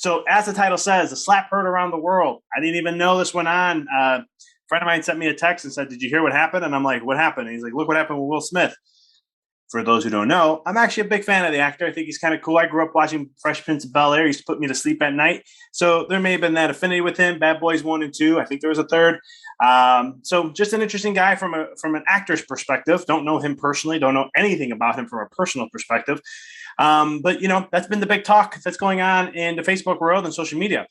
So as the title says, the slap heard around the world. I didn't even know this went on. A friend of mine sent me a text and said, "Did you hear what happened?" And I'm like, "What happened?" And he's like, "Look what happened with Will Smith." For those who don't know, I'm actually a big fan of the actor. I think he's kind of cool. I grew up watching Fresh Prince of Bel-Air. He used to put me to sleep at night. So there may have been that affinity with him. Bad Boys 1 and 2. I think there was a third. So just an interesting guy from an actor's perspective. Don't know him personally. Don't know anything about him from a personal perspective. But, that's been the big talk that's going on in the Facebook world and social media.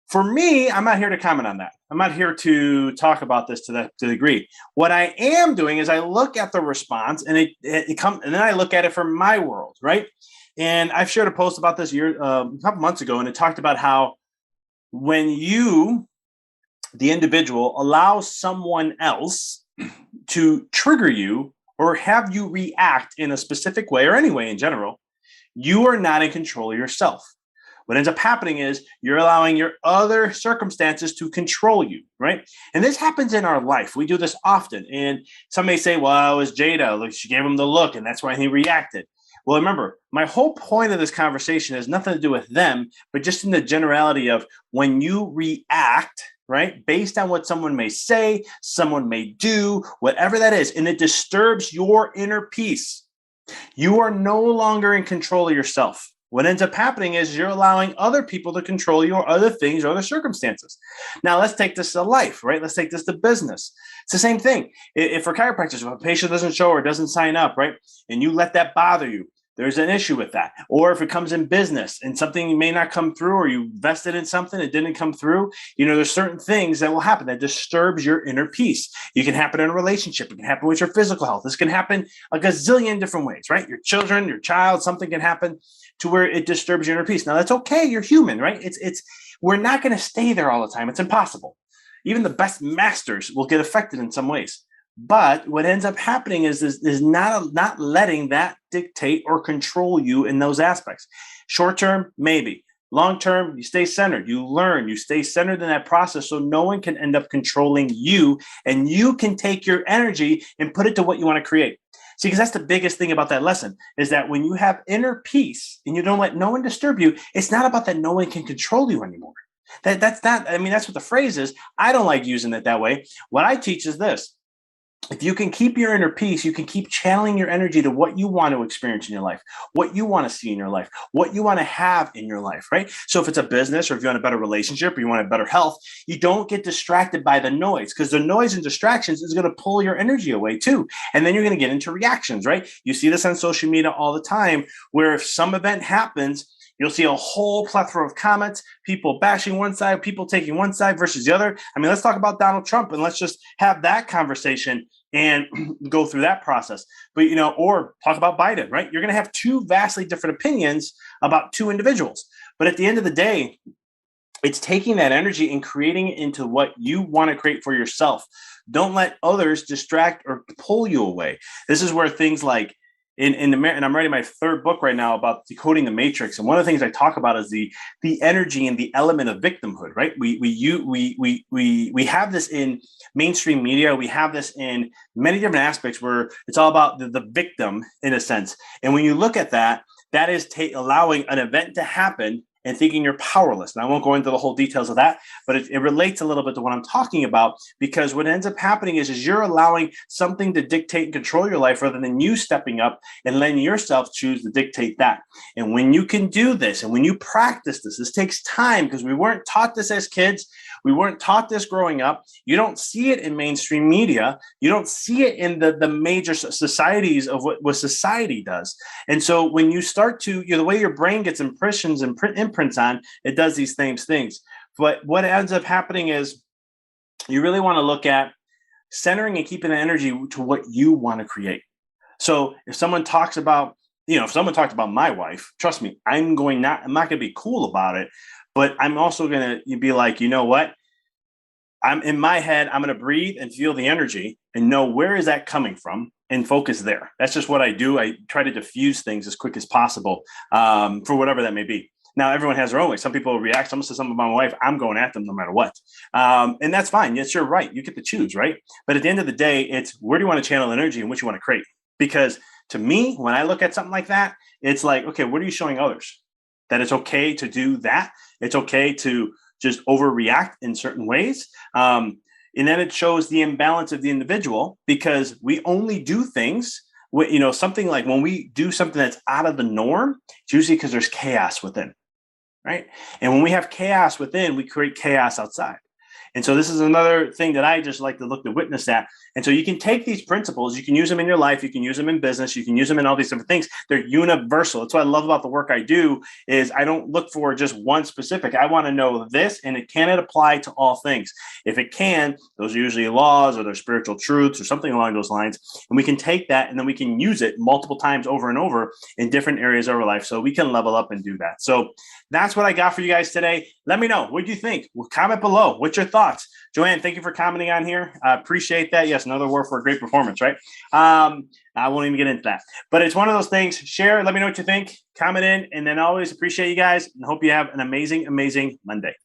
For me, I'm not here to comment on that. I'm not here to talk about this to the degree. What I am doing is I look at the response and it comes, and then I look at it from my world, right? And I've shared a post about this a couple months ago, and it talked about how when you, the individual, allow someone else to trigger you or have you react in a specific way or any way in general, you are not in control of yourself. What ends up happening is you're allowing your other circumstances to control you, right? And this happens in our life. We do this often. And some may say, well, it was Jada. Look, she gave him the look, and that's why he reacted. Well, remember, my whole point of this conversation has nothing to do with them, but just in the generality of when you react, right, based on what someone may say, someone may do, whatever that is, and it disturbs your inner peace, you are no longer in control of yourself. What ends up happening is you're allowing other people to control you or other things or other circumstances. Now, let's take this to life, right? Let's take this to business. It's the same thing. If for chiropractors, if a patient doesn't show or doesn't sign up, right, and you let that bother you, there's an issue with that. Or if it comes in business and something may not come through, or you invested in something, it didn't come through, there's certain things that will happen that disturbs your inner peace. It can happen in a relationship. It can happen with your physical health. This can happen a gazillion different ways, right? Your children, your child, something can happen to where it disturbs your inner peace. Now, that's okay. You're human, right? We're not going to stay there all the time. It's impossible. Even the best masters will get affected in some ways. But what ends up happening is not letting that dictate or control you in those aspects. Short term, maybe. Long term, you stay centered. You learn. You stay centered in that process so no one can end up controlling you, and you can take your energy and put it to what you want to create. See, because that's the biggest thing about that lesson is that when you have inner peace and you don't let no one disturb you, it's not about that no one can control you anymore. That's not, that's what the phrase is. I don't like using it that way. What I teach is this. If you can keep your inner peace, you can keep channeling your energy to what you want to experience in your life, what you want to see in your life, what you want to have in your life, right? So if it's a business or if you want a better relationship or you want a better health, you don't get distracted by the noise, because the noise and distractions is going to pull your energy away too. And then you're going to get into reactions, right? You see this on social media all the time, where if some event happens, you'll see a whole plethora of comments, people bashing one side, people taking one side versus the other. Let's talk about Donald Trump and let's just have that conversation and go through that process. But, or talk about Biden, right? You're going to have two vastly different opinions about two individuals. But at the end of the day, it's taking that energy and creating it into what you want to create for yourself. Don't let others distract or pull you away. This is where things like, and I'm writing my third book right now about decoding the matrix. And one of the things I talk about is the energy and the element of victimhood, right? We have this in mainstream media. We have this in many different aspects where it's all about the victim in a sense. And when you look at that, that is allowing an event to happen and thinking you're powerless. And I won't go into the whole details of that, but it relates a little bit to what I'm talking about, because what ends up happening is you're allowing something to dictate and control your life rather than you stepping up and letting yourself choose to dictate that. And when you can do this, and when you practice this takes time, because we weren't taught this as kids. We weren't taught this growing up. You don't see it in mainstream media. You don't see it in the major societies of what society does. And so when you start to, the way your brain gets impressions and imprints on, it does these things. But what ends up happening is you really want to look at centering and keeping the energy to what you want to create. So if someone talks about, if someone talked about my wife, trust me, I'm not going to be cool about it. But I'm also going to be like, you know what? I'm in my head, I'm going to breathe and feel the energy and know where is that coming from and focus there. That's just what I do. I try to diffuse things as quick as possible for whatever that may be. Now, everyone has their own way. Some people react. Someone says something about my wife, I'm going at them no matter what. And that's fine. Yes, you're right. You get to choose, right? But at the end of the day, it's where do you want to channel energy and what you want to create? Because to me, when I look at something like that, it's like, okay, what are you showing others? that it's okay to do that. It's okay to just overreact in certain ways. And then it shows the imbalance of the individual, because we only do things, something like when we do something that's out of the norm, it's usually because there's chaos within, right? And when we have chaos within, we create chaos outside. And so this is another thing that I just like to look to witness at. And so you can take these principles, you can use them in your life, you can use them in business, you can use them in all these different things. They're universal. That's what I love about the work I do, is I don't look for just one specific. I want to know this, and can it apply to all things? If it can, those are usually laws or they're spiritual truths or something along those lines. And we can take that and then we can use it multiple times over and over in different areas of our life, so we can level up and do that. So that's what I got for you guys today. Let me know. What do you think? Well, comment below. What's your thoughts? Joanne, thank you for commenting on here. I appreciate that. Yes, another word for a great performance, right? I won't even get into that. But it's one of those things. Share. Let me know what you think. Comment in. And then always appreciate you guys, and hope you have an amazing, amazing Monday.